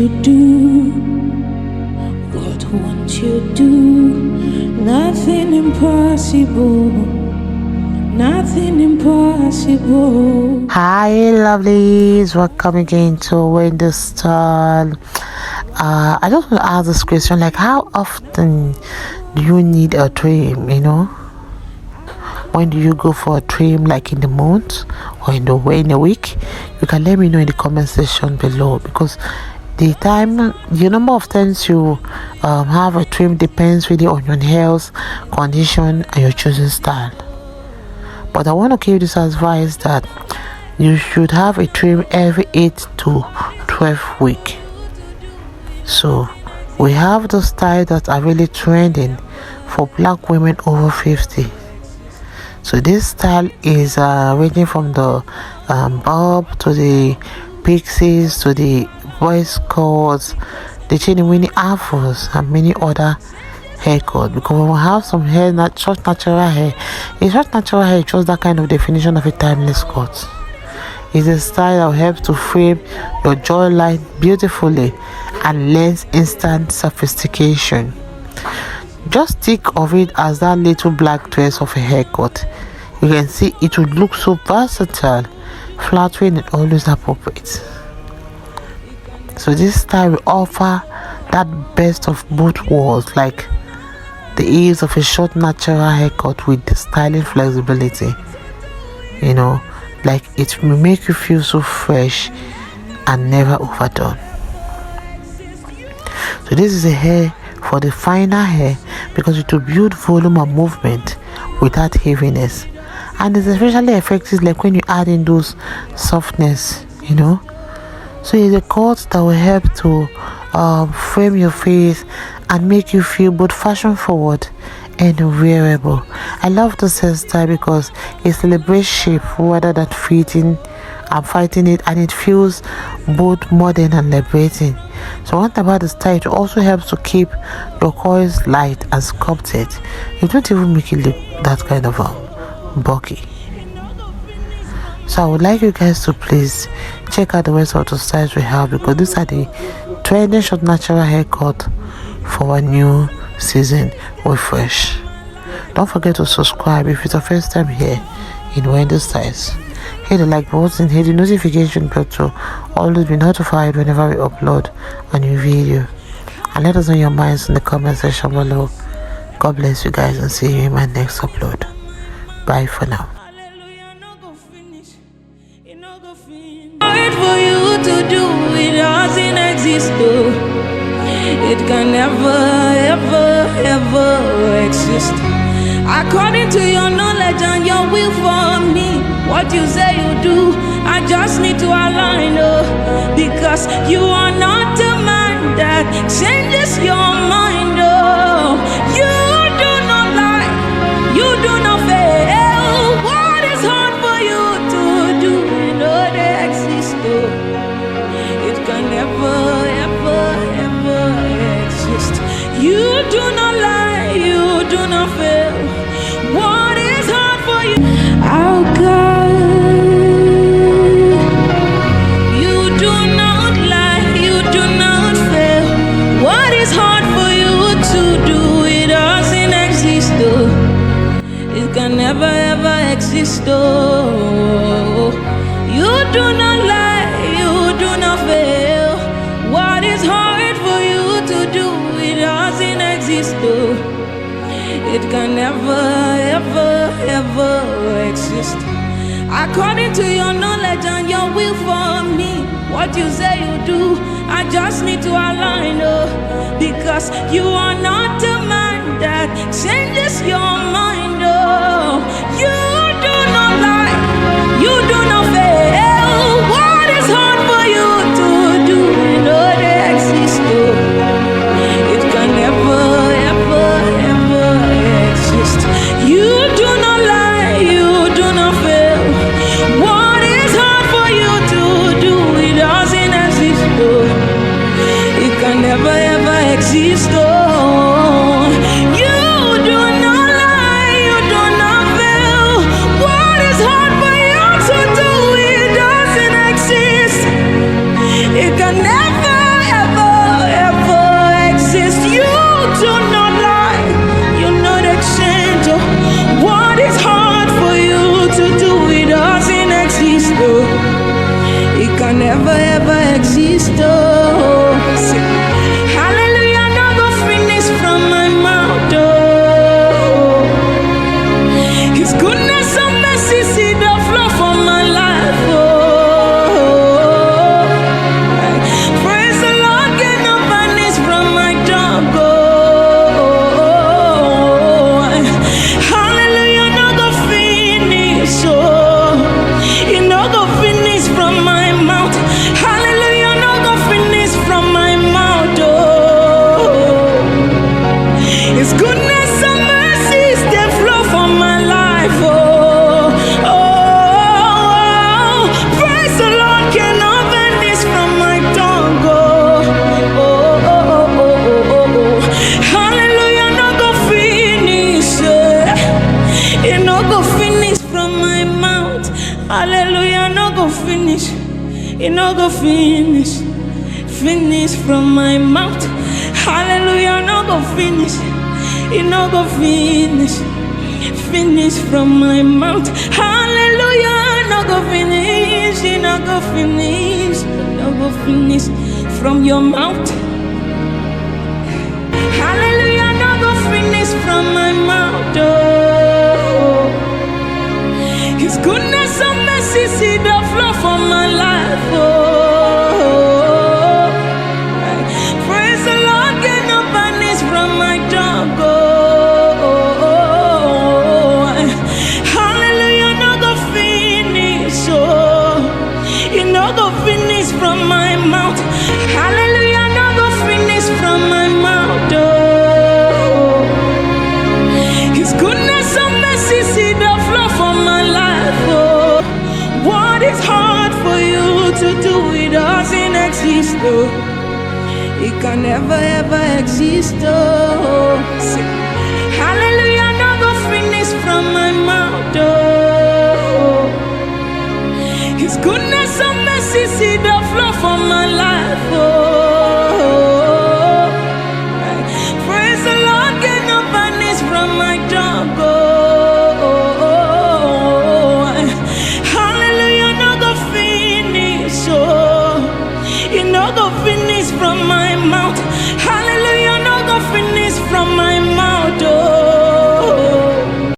you do, God wants you do. Nothing impossible, nothing impossible. Hi lovelies, welcome again to Wendy Styles. I just want to ask this question, like, how often do you need a trim? When do you go for a trim, like in the month or in a week? You can let me know in the comment section below, because the number of times you have a trim depends really on your hair's condition and your choosing style. But I want to give this advice that you should have a trim every 8 to 12 weeks. So we have the style that are really trending for black women over 50. So this style is ranging from the bob to the pixies to the voice cords, the Winnie Afros, and many other haircut. Because we have some hair, short natural hair. In short natural hair, it shows that kind of definition of a timeless cut. It's a style that will help to frame your jawline beautifully and lends instant sophistication. Just think of it as that little black dress of a haircut. You can see it would look so versatile, flattering, and always appropriate. So this style will offer that best of both worlds, like the ease of a short natural haircut with the styling flexibility. Like it will make you feel so fresh and never overdone. So this is a hair for the finer hair, because it will build volume and movement without heaviness, and it's especially effective like when you add in those softness. So it's a cut that will help to frame your face and make you feel both fashion forward and wearable. I love this hairstyle because it celebrates shape rather than fitting and fighting it, and it feels both modern and liberating. So one thing about the style, it also helps to keep your coils light and sculpted. You don't even make it look that kind of bulky. So I would like you guys to please check out the rest of the styles we have, because these are the trending short natural haircut for a new season with fresh. Don't forget to subscribe if it's your first time here in Wendy Styles. Hit the like button, hit the notification bell to always be notified whenever we upload a new video, and let us know your minds in the comment section below. God bless you guys, and see you in my next upload. Bye for now. For you to do it doesn't exist, though. It can never, ever, ever exist. According to your knowledge and your will for me, what you say you do, I just need to align, because you are not a man that changes your mind, you do not lie, you do not fail. What is hard for you to do, they exist, it can never, ever, ever exist. You do not lie, you do not fail. What is hard for you? Oh God, you do not lie, you do not fail. What is hard for you to do? It doesn't exist, it can never ever exist, you do not lie, you do not fail. What is hard for you to do? It doesn't exist, it can never, ever, ever exist. According to your knowledge and your will for me, what you say you do, I just need to align, because you are not a man that changes your mind, you do not lie, you do not fail. What is hard for you to do? They exist, it can never, ever, ever exist. You do not lie, you do not fail. What is hard for you to do? It doesn't exist, it can never, ever exist, it no go finish from my mouth. Hallelujah, no go finish, it no go finish from my mouth. Hallelujah, no go finish, it no go finish from your mouth. Hallelujah, no go finish from my mouth. Oh, His goodness and mercy see the flow from my life. Oh, praise the Lord, get no banish from my tongue. Oh, hallelujah, no go finish. Oh, it no go finish from my mouth. Hallelujah, no go finish from my mouth. Oh, His goodness and mercy see the flow from my life. Oh, what is hard for you to do, it doesn't exist. Oh, it can never ever exist. Oh, hallelujah, no go finish from my mouth. Oh, His goodness and mercy see the flow from my life. Oh,